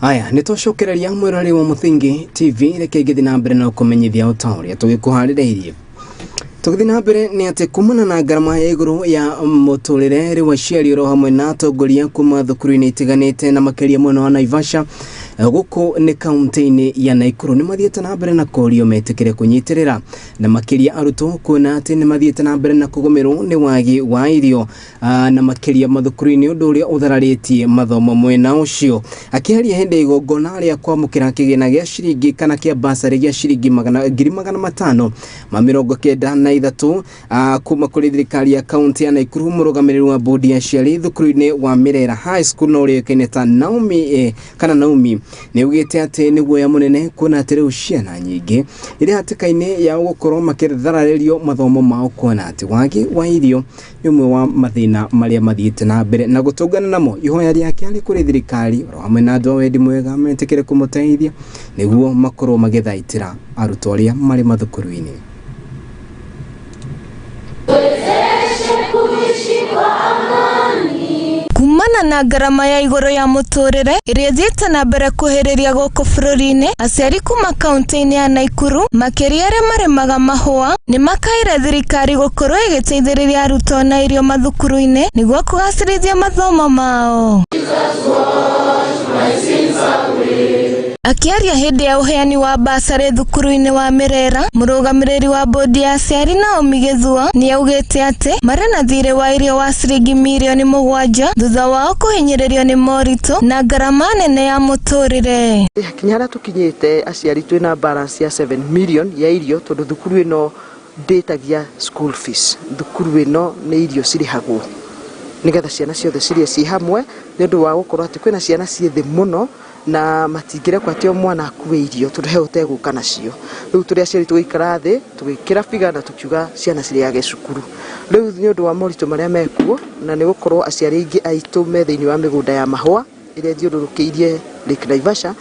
Aya, nitoshokereria mwirari wa Muthingi TV reke githi na mbere na kumenyithia utoria tugikuhaririirie. Tugithi na mbere ni ati kumana na garama ya iguru ya muturire ri wa ciari ro hamwe na atongoria kuma thukuru-ini itiganite na makeria mwena wa Naivasha guku ni kaunti-ini ya Naikuru ni mathiete na mbere na korio metikire kunyitirira na makeria arutwo kuona ati ni mathiete na mbere na kugomerwo ni wagi wa irio na makeria mathukuru-ini undu uria uthararitie mathomo mwena ucio. Akiaria hindi igongona ria kwamukira kigina gia ciringi kana kia basari gia ciringi 593 kuma kuri thirikari ya kaunti ya Naikuru, murugamiriri wa bodi ya ciari thukuru-ini wa Mirera High School no rio keneta Naomi Naomi ni ugite ati ni guoya munene kuona ati riu ciana nyingi iri hatikaine ya gukorwo makirithararerio mathomo mao kuona ati wagi wa irio ni umwe wa mathina maria mathiite na mbere na gutungana namo. Ihoya riake ari kuri thirikari ro hamwe na andu wendi mwega metikire kumuteithia niguo makorwo magithaitira arutwo aria mari mathukuru-ini. Kumana na garama ya igoro ya muturire iria thiete na mbere kuhiriria guku bururi-ini, aciari kuma kaunti-ini ya Naikuru makeria aria maremaga mahua ni makaire thirikari gukorwo igiteithiriria arutwo na irio mathukuru-ini niguo kugacirithia mathomo mao. Akiaria hindi ya uheani wa basari thukuru-ini wa Mirera, murugamiriri wa bodi ya aciari Naomi Githuo ni augite ati mari na thire wa irio wa ciringi mirioni 7 thutha wao kuhinyiririo ni moritu na garama nene ya muturire. Kinyara tukinyite aciari twina balance ya 7 million ya irio tondu thukuru ino ndetagia school fees. Thukuru ino ni irio cirihagwo nigetha ciana ciothe cirie ci hamwe ni undu wa gukorwo ati kwina ciana ciethe muno na matingire kwatio mwana akue irio tondu he uteguka nacio. Riu turi aciari tuikara thi tugikira figa na tukiuga ciana ciriage cukuru. Riu ni undu wa morito maria mekuo na ni gukorwo aciari ingi aitu me thiini wa migunda ya mahua iria thiururukiirie Lake Naivasha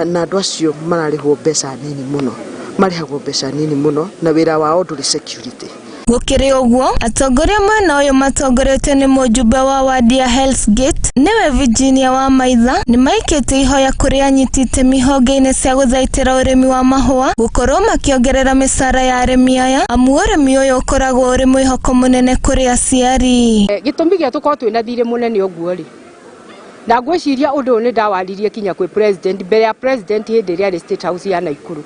na andu acio mararihwo mbeca nini muno, marihagwo mbeca nini muno na wira wao nduri security. Gukiri uguo atongoria mwena uyu matongorete ni mujumbe wa wadi ya Hell's Gate niwe Virginia wa Maitha ni maikite ihoya kuri anyitite mihonge-ini cia guthaitira urimi wa mahua gukorwo makiongerera misara ya arimi aya amu urimi uyu ukoragwo uri mwihoko munene kuri aciari. Gitumi gia tukorwo twina thire munene uguo ri na ngwiciria undu ni ndawaririe kinya kwi president mbere ya president hindi ria State House ya Naikuru.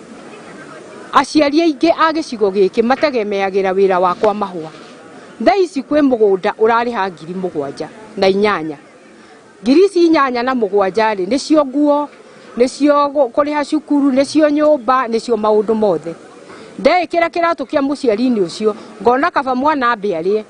Aciari aingi a gicigo giki mategemeagira wira wakwa mahua. Thaici kwi mugunda urariha 7,800. Ngiri ici 8,700 ri nicio nguo, nicio kuriha cukuru, nicio nyumba, nicio maundu mothe. Ndekira kiratu kia muciari-ini ucio ngona kaba mwana ambiarie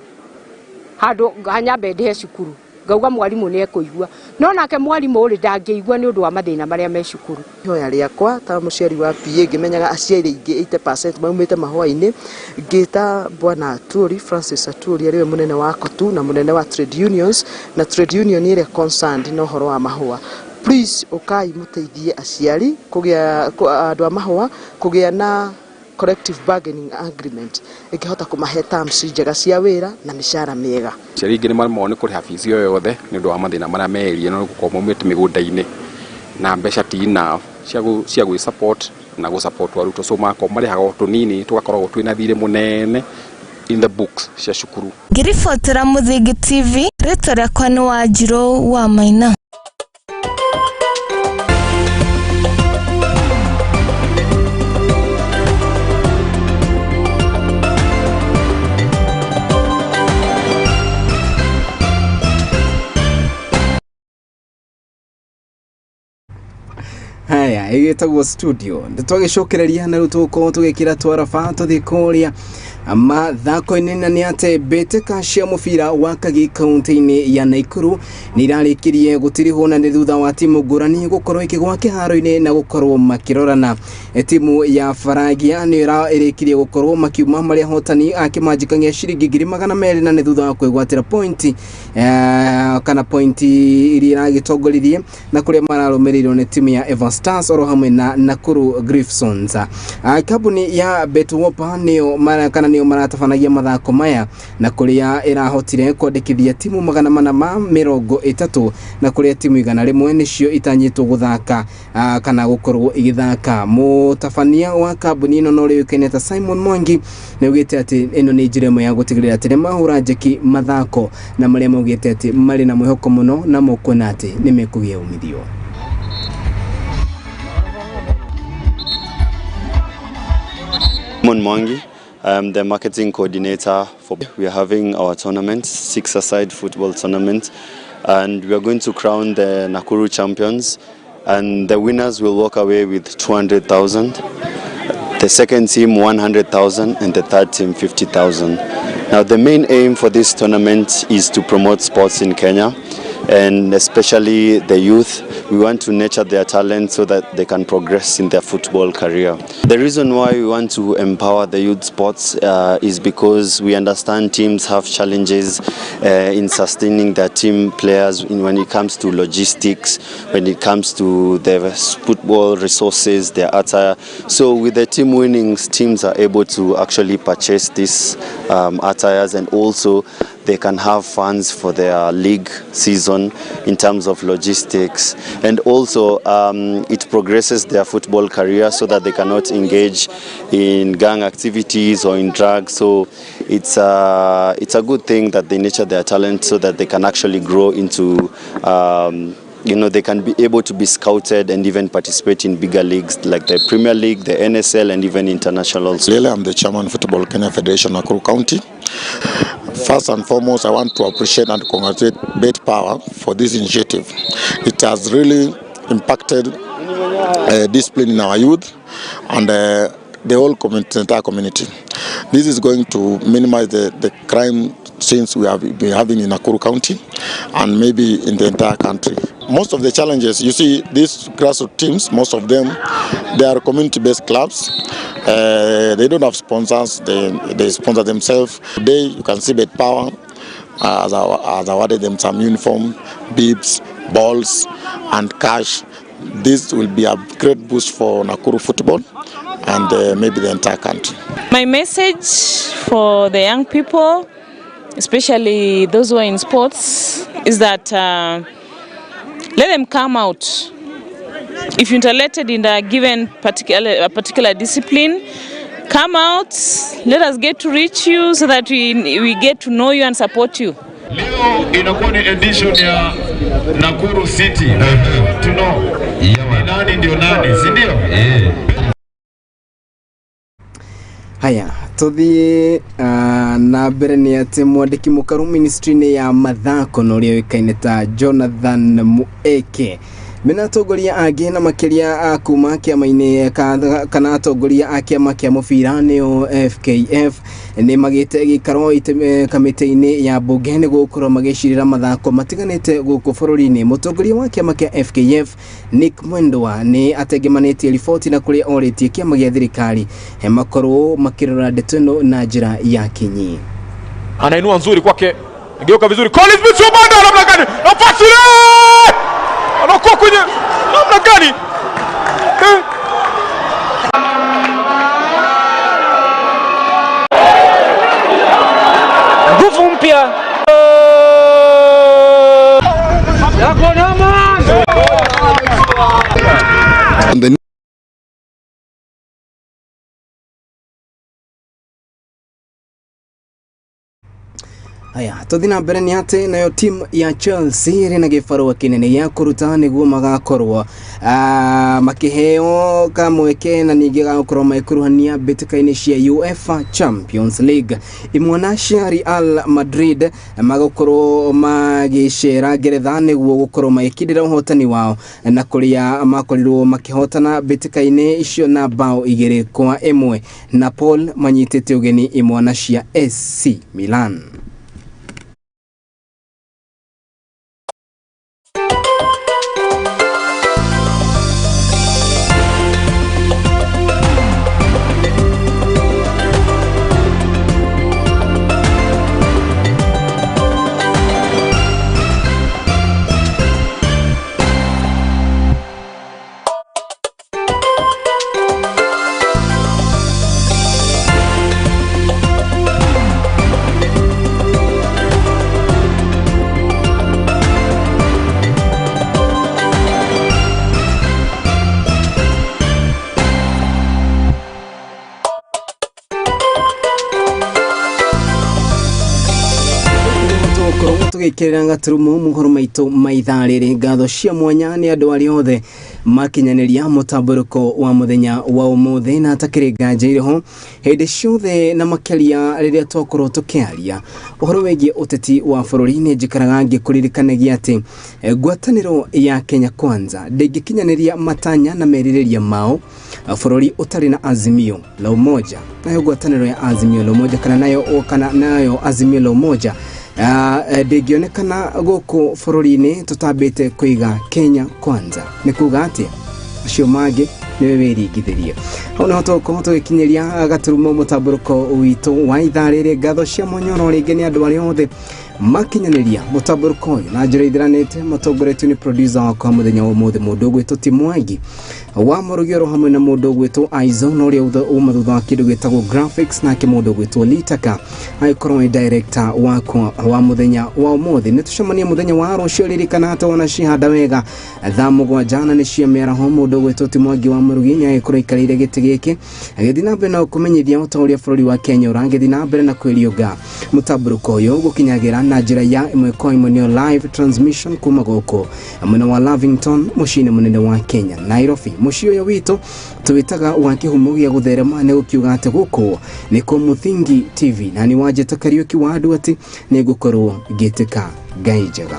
handu hanyambe ndihe cukuru. Ngauga mwarimu ni ekuigua no nake mwarimu uri ndangeigua ni undu wa mathina maria me cukuru. Ihoya riakwa ta muciari wa PA ngimenyaga aciari ingi 80% maumite mahua-ini ngita bwana Aturi Francis Aturi ariwe munene wa Kotu na munene wa trade unions na trade union ire concerned no horo wa mahua. Please ukai muteithie aciari kugia andu a mahua kugia na collective bargaining agreement ikihota kumahe terms njega cia wira na mishara miega. Ciari ingi ni marimo ni kuriha fees yo yothe ni undu wa mathina maria meerie no gukorwo maumite migunda-ini na mbeca tina cia gwi support na go support arutwo so mako marihaga tunini tugakorwo twina thire munene in the books cia cukuru. Ngiribotera Muthingi TV rĩtwa rĩakwa nĩ Wanjirũ wa Maina. aya igitagwo studio nditwagicokereria na rutuko tugikira twarafa tuthikoria mathako-inĩ na nĩ atĩ mbĩtĩka cia mũbira wa Kagi kaunti-inĩ ya Naikuru nĩ irarĩkirie gũtirihwo na nĩ thutha wa timu ngũrani gũkorwo ikĩgwa kĩharo-inĩ na gũkorwo makĩrorana. Timu ya Faragia nĩ ĩrĩkirie gũkorwo makiuma marĩa hotani akĩmanjĩkania ciringi 200 na nĩ thutha wa kwĩgwatĩra pointi kana pointi iria iragĩtongoririe na kũrĩa mararũmĩrĩirwo nĩ timu ya Eva Stars oro hamwe na Nakuru Griffsons. Kambuni ya Betwopa nĩo maratabanagia mathako maya na kuria irahotire kwandikithia timu 430 na kuria timu 100 nicio itanyitwo guthaka kana gukorwo igithaka. Mutabania wa kambuni ino no riukaine ta Simon Mwangi ni ugite ati ino ni njira ĩmwe ya gutigirira ati mahura njeki mathako na maria maugite ati mari na mwihoko muno na mukwona ati ni mekugia umithio. Simon Mwangi. I'm the marketing coordinator for. We are having our tournament, 6-a-side football tournament, and we are going to crown the Nakuru champions. And the winners will walk away with 200,000. The second team 100,000, and the third team 50,000. Now, the main aim for this tournament is to promote sports in Kenya, and especially the youth. We want to nurture their talent so that they can progress in their football career. The reason why we want to empower the youth sports is because we understand teams have challenges in sustaining their team players when it comes to logistics, when it comes to the football resources, their attire. So with the team winnings, teams are able to actually purchase these attires, and also they can have funds for their league season in terms of logistics, and also it progresses their football career so that they cannot engage in gang activities or in drugs. So it's a good thing that they nurture their talent so that they can actually grow into they can be able to be scouted and even participate in bigger leagues like the Premier League, the NSL, and even international. I'm the chairman of Football Kenya Federation, Nakuru County. First and foremost, I want to appreciate and congratulate Bet Power for this initiative. It has really impacted discipline in our youth and the whole community, entire community. This is going to minimize the crime scenes we have been having in Nakuru County and maybe in the entire country. Most of the challenges, you see, these grassroots teams, most of them, they are community-based clubs. They don't have sponsors, they sponsor themselves. Today, you can see Bet Power has awarded them some uniform, bibs, balls, and cash. This will be a great boost for Nakuru football and maybe the entire country. My message for the young people, especially those who are in sports, is that let them come out. If you're talented in a given particular discipline, come out. Let us get to reach you so that we get to know you and support you. Leo inakuwa ni edition ya Nakuru City. To know nani ndio nani, si ndio? Haya, tuthie na mbere ni ati mwandiki mukaru ministry ya mathako no rio ikaine ta Jonathan Mueke mena atongoria angĩ na makĩria kuma kĩama-inĩ kana atongoria a kĩama kĩa mũbira nĩo FKF nĩ magĩte gĩikaro kamĩtĩ-inĩ ya mbunge nĩ gũkorwo magĩcirĩra mathako matiganĩte gũkũ bũrũri-inĩ. Mũtongoria wa kĩama kĩa FKF Nick Mwendwa nĩ atengemanĩtie riboti na kũrĩa orĩtie kĩama gĩa thirikari makorwo makĩrora ndeto ĩno na njĩra ya kinyi. Anainua nzuri kwake, ngeuka vizuri Collins Mitsumanda namna gani? Nafasi anakuwa kwenye namna gani? Nguvu mpya. Haya, tuthina mbere ni ati nayo timu ya Chelsea rina gifarwa kinene ya kuruta niguo magakorwo makiheo kamweke na ningi gakorwo maikuruhania mbitikaini cia UEFA Champions League. Imwana cia Real Madrid magakorwo magicera Ngeretha niguo gukorwo maikidira uhotani wao na kuria makorirwo makihotana mbitikaini icio na bao 2-1. Napoli manyitete ugeni imwana cia AC Milan. Tugikiranga turumu muhoro maito maitharire ngatho cia mwanya ni andu ari othe makinyaniria mutamburuko wa muthenya wa umuthi na takiriganje ho hindi ciothe na makeria riria twakorwo tukiaria uhoro wegie uteti wa bururi-ini njikaraga ngikuririkanagia ati ngwataniro ya Kenya Kwanza ndingikinyaniria matanya na meririria mao bururi utari na azimio la umoja. Nayo ngwataniro ya azimio la umoja kana nayo azimio la umoja ndingionekana guku bururi-ini tutambite kuiga Kenya Kwanza. Ni kuga atia acio mangĩ niwe wiringithirie ona hotoko tugikinyiria gaturumo mutamburuko witu wa itharire ngatho cia monyoro ringi ni andu ari othe makinyaniria mutamburuko uyu na njira ithiranite matongoretio ni producer wa kwa muthenya wa umuthi mundu gwitwo Timwangi wa Morogoro hamwe na mundu gwitwo Aizo no ria umathutha wa kindu gwitagwo graphics na kimundu gwitwo Litaka aikorwo ni director wa muthenya wa umuthi. Ni tucemania muthenya wa rucio ririkana ata wana cihanda wega thaa jana ni cia mera ho mundu gwitwo Timwangi wa Muruginya aikorwo ikarire giti giki agithina mbere na kumenyithia utoria bururi wa Kenya urangithina mbere na kwirioga mutamburuko uyu gukinyagira na njira ya imwe kwa imwe ni live transmission kuma goko mwena wa Lavington mucini munene wa Kenya Nairobi. Mucio yo wito tuwitaga wa kihumo gya gutherema ne gukiuga ate guko ni ko Muthingi TV na ni wajeta Kariuki wa Nduati ni gukorwo gitika gaijega.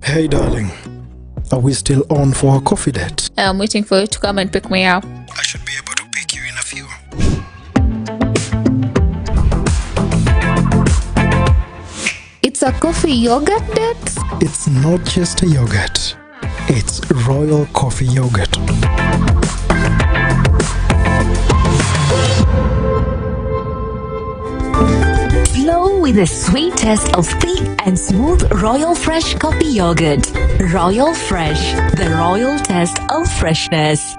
Hey darling, are we still on for a coffee date? I'm waiting for you to come and pick me up. I should be able to pick you in a few. It's a coffee yogurt date? It's not just a yogurt, it's royal coffee yogurt. Flow with the sweet taste of thick and smooth Royal Fresh coffee yogurt. Royal Fresh, the royal taste of freshness.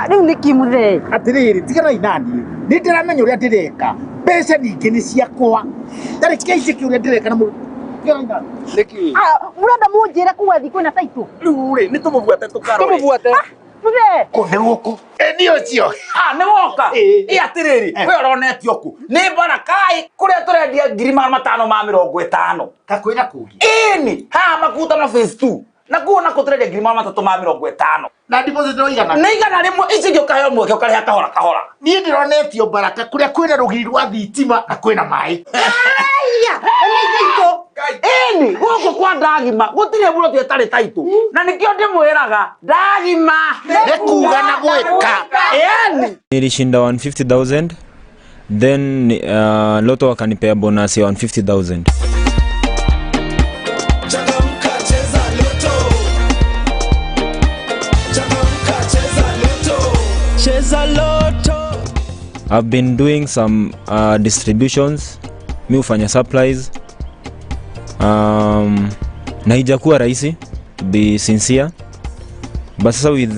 Riu niki muthe atiriri tigana inani ndiramenya uria ndireka Pesa nyingĩ nĩ ciakwa. Tarĩ kĩici kĩũrĩa ndĩreka na mũndũ. Nĩkĩ? Mũrenda mũnjĩre kuga thikũ ĩna taitũ. Rĩu rĩ, nĩ tũmũbuate tũkarore. Tũmũbuate. Tuge. Kũnĩ gũkũ. Nĩ ũcio. Nĩ woka. Atĩrĩrĩ, we ũronetio ku. Nĩ mbara kai kũrĩa tũrendia 550. Kakwĩra kũngĩ. Ĩni, haha makuta na phase 2. Na kuona ko tũrendia 350. Na deposit no igana. Nĩ igana rĩmwe ici gĩũka he mweke ũkarĩha kahora kahora. Niĩ ndĩronetio Baraka kũrĩa kwĩna rũgiri rwa thitima na kwĩna maĩ. Ĩni, gũkũ kwa Ndagima gũtirĩ mũndũ ũtarĩ taitũ. Na nĩkĩo ndĩmwĩraga Ndagima nĩ kuga na gwĩka. Ĩni. Nilishinda 150,000 then Lotto wakanipea bonus ya 150,000. I've been doing some distributions. Mi hufanya supplies. Na haijakuwa rahisi, to be sincere. But sasa with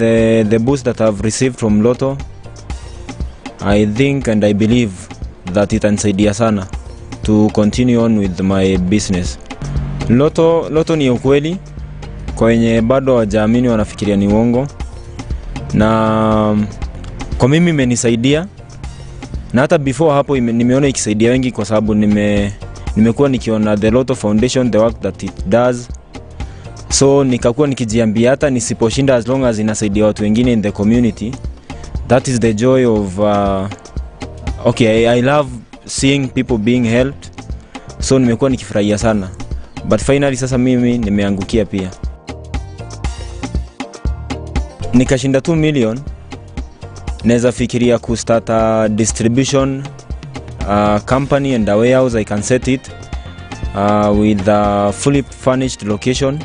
the boost that I've received from Lotto, I think and I believe that itanisaidia sana to continue on with my business. Lotto ni ukweli kwa wenye bado hawajaamini, wanafikiria ni uongo. Na kwa mimi imenisaidia, na hata before hapo nimeona ikisaidia wengi, kwa sababu nimekuwa nikiona the Lotto Foundation, the work that it does. So nikakuwa nikijiambia hata nisiposhinda, as long as inasaidia watu wengine in the community, that is the joy of I love seeing people being helped. So nimekuwa nikifurahia sana, but finally sasa mimi nimeangukia pia, nikashinda 2 million. Naweza fikiria ku start a distribution company and a warehouse. I can set it with a fully furnished location,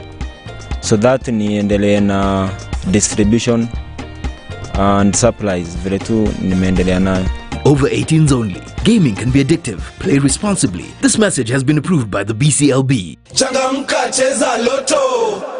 so that niendelee na distribution and supplies vile tu nimeendelea nayo. Over 18s only. Gaming can be addictive. Play responsibly. This message has been approved by the BCLB. Changamka, cheza Lotto.